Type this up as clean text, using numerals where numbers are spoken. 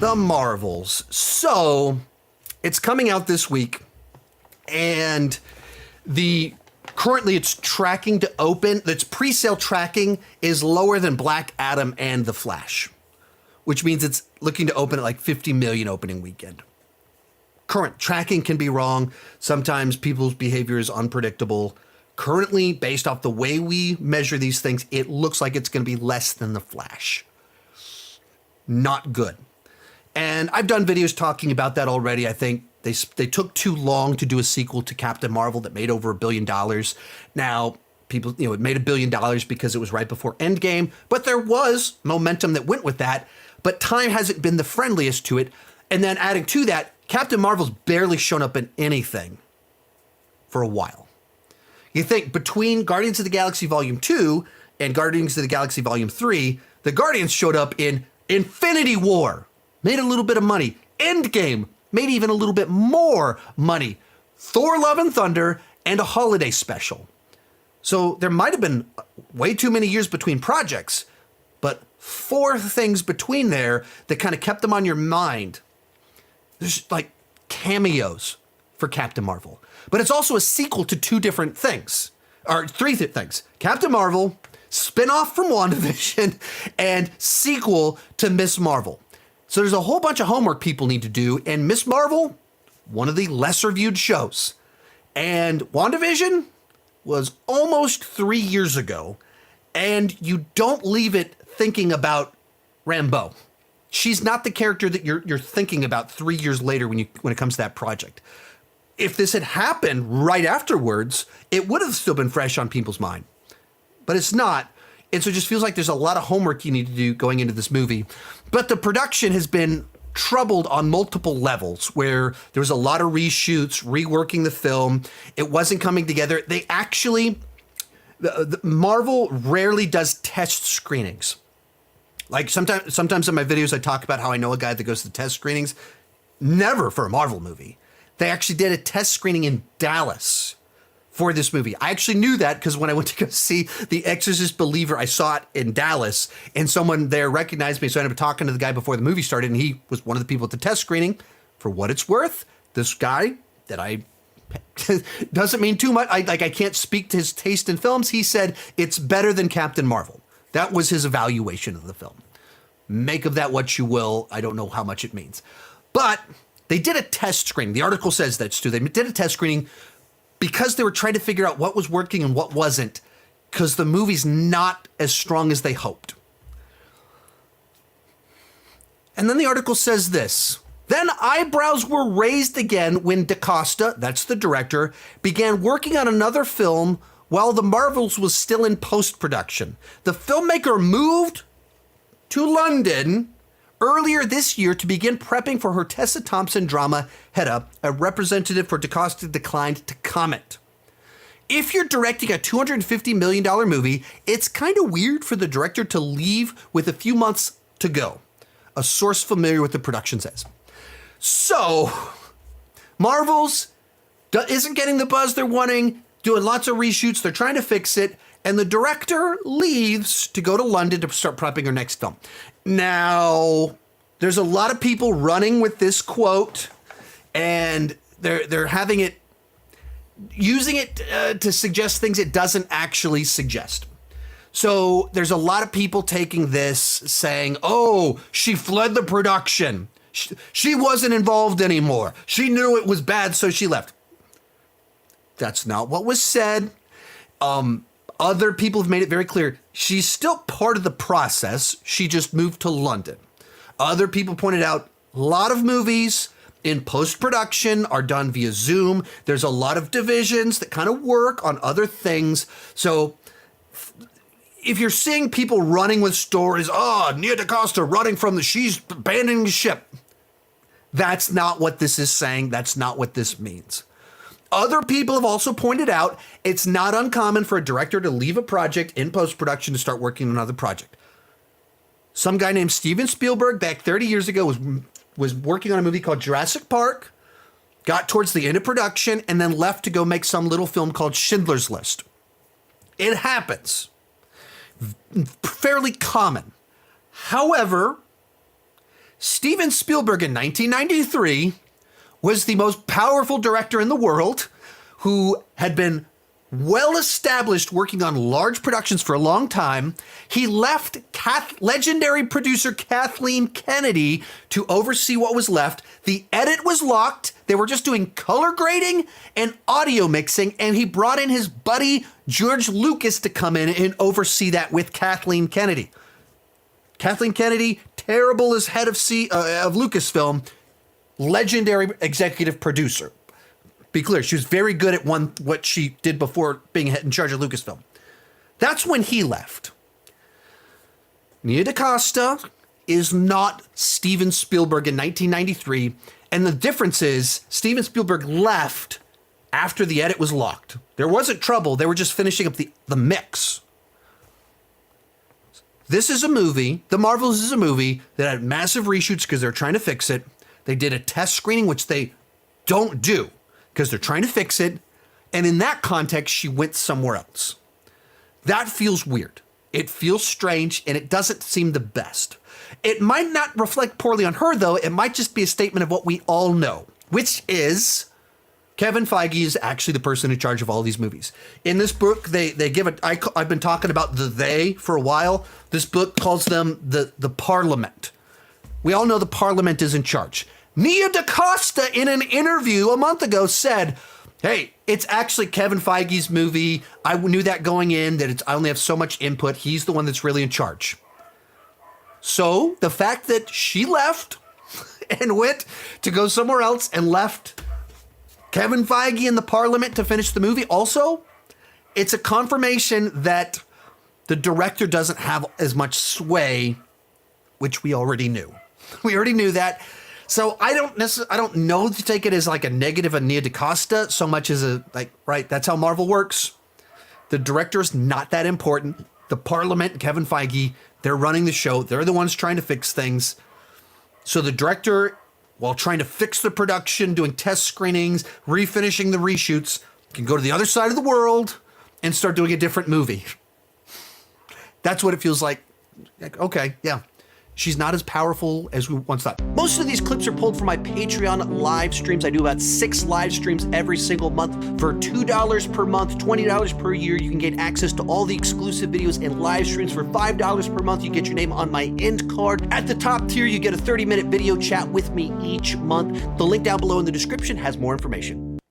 The Marvels. So, it's coming out this week, and currently it's tracking to open. Its pre-sale tracking is lower than Black Adam and The Flash, which means it's looking to open at like 50 million opening weekend. Current tracking can be wrong. Sometimes people's behavior is unpredictable. Currently, based off the way we measure these things, it looks like it's going to be less than The Flash. Not good. And I've done videos talking about that already. I think they took too long to do a sequel to Captain Marvel that made over $1 billion. Now, people, it made $1 billion because it was right before Endgame, but there was momentum that went with that. But time hasn't been the friendliest to it. And then adding to that, Captain Marvel's barely shown up in anything for a while. You think between Guardians of the Galaxy Volume 2 and Guardians of the Galaxy Volume 3, the Guardians showed up in Infinity War, made a little bit of money. Endgame, made even a little bit more money. Thor Love and Thunder, and a holiday special. So there might have been way too many years between projects, but 4 things between there that kind of kept them on your mind. There's like cameos for Captain Marvel, but it's also a sequel to 2 different things, or 3 things. Captain Marvel, spin-off from WandaVision, and sequel to Miss Marvel. So there's a whole bunch of homework people need to do, and Miss Marvel, one of the lesser viewed shows. And WandaVision was almost 3 years ago, and you don't leave it thinking about Rambeau. She's not the character that you're thinking about 3 years later when it comes to that project. If this had happened right afterwards, it would have still been fresh on people's mind. But it's not. And so it just feels like there's a lot of homework you need to do going into this movie. But the production has been troubled on multiple levels, where there was a lot of reshoots, reworking the film. It wasn't coming together. They actually, Marvel rarely does test screenings. Like sometimes in my videos, I talk about how I know a guy that goes to test screenings. Never for a Marvel movie. They actually did a test screening in Dallas for this movie. I actually knew that because when I went to go see The Exorcist Believer, I saw it in Dallas, and someone there recognized me. So I ended up talking to the guy before the movie started, and he was one of the people at the test screening. For what it's worth, this guy that I doesn't mean too much. I can't speak to his taste in films. He said it's better than Captain Marvel. That was his evaluation of the film. Make of that what you will. I don't know how much it means. But they did a test screening. The article says that, Stu. They did a test screening because they were trying to figure out what was working and what wasn't, because the movie's not as strong as they hoped. And then the article says this. Then eyebrows were raised again when DaCosta, that's the director, began working on another film while The Marvels was still in post-production. The filmmaker moved to London earlier this year to begin prepping for her Tessa Thompson drama, Hutto. A representative for DaCosta declined to comment. If you're directing a $250 million movie, it's kind of weird for the director to leave with a few months to go, a source familiar with the production says. So, Marvel's isn't getting the buzz they're wanting, doing lots of reshoots, they're trying to fix it, and the director leaves to go to London to start prepping her next film. Now, there's a lot of people running with this quote, and they're having it, using it to suggest things it doesn't actually suggest. So there's a lot of people taking this saying, oh, she fled the production. She wasn't involved anymore. She knew it was bad, so she left. That's not what was said. Other people have made it very clear. She's still part of the process. She just moved to London. Other people pointed out a lot of movies in post-production are done via Zoom. There's a lot of divisions that kind of work on other things. So if you're seeing people running with stories, oh, Nia DaCosta running from she's abandoning the ship. That's not what this is saying. That's not what this means. Other people have also pointed out it's not uncommon for a director to leave a project in post-production to start working on another project. Some guy named Steven Spielberg back 30 years ago was working on a movie called Jurassic Park, got towards the end of production, and then left to go make some little film called Schindler's List. It happens. Fairly common. However, Steven Spielberg in 1993 was the most powerful director in the world who had been well established working on large productions for a long time. He left legendary producer Kathleen Kennedy to oversee what was left. The edit was locked. They were just doing color grading and audio mixing, and he brought in his buddy George Lucas to come in and oversee that with Kathleen Kennedy. Kathleen Kennedy, terrible as head of Lucasfilm, legendary executive producer. Be clear, she was very good at what she did before being in charge of Lucasfilm. That's when he left. Nia DaCosta is not Steven Spielberg in 1993, and the difference is Steven Spielberg left after the edit was locked. There wasn't trouble, they were just finishing up the mix. This is a movie, The Marvels is a movie that had massive reshoots because they're trying to fix it. They did a test screening, which they don't do, because they're trying to fix it. And in that context, she went somewhere else. That feels weird. It feels strange, and it doesn't seem the best. It might not reflect poorly on her, though. It might just be a statement of what we all know, which is Kevin Feige is actually the person in charge of all these movies. In this book, they give it. I've been talking about the they for a while. This book calls them the Parliament. We all know the Parliament is in charge. Nia DaCosta, in an interview a month ago, said, hey, it's actually Kevin Feige's movie. I knew that going in, that I only have so much input. He's the one that's really in charge. So the fact that she left and went to go somewhere else and left Kevin Feige in the Parliament to finish the movie, also, it's a confirmation that the director doesn't have as much sway, which we already knew. We already knew that. So I don't know to take it as like a negative of Nia DaCosta so much as right, that's how Marvel works. The director is not that important. The Parliament, Kevin Feige, they're running the show. They're the ones trying to fix things. So the director, while trying to fix the production, doing test screenings, refinishing the reshoots, can go to the other side of the world and start doing a different movie. That's what it feels like. Okay, yeah. She's not as powerful as we once thought. Most of these clips are pulled from my Patreon live streams. I do about 6 live streams every single month. For $2 per month, $20 per year, you can get access to all the exclusive videos and live streams. For $5 per month, you get your name on my end card. At the top tier, you get a 30-minute video chat with me each month. The link down below in the description has more information.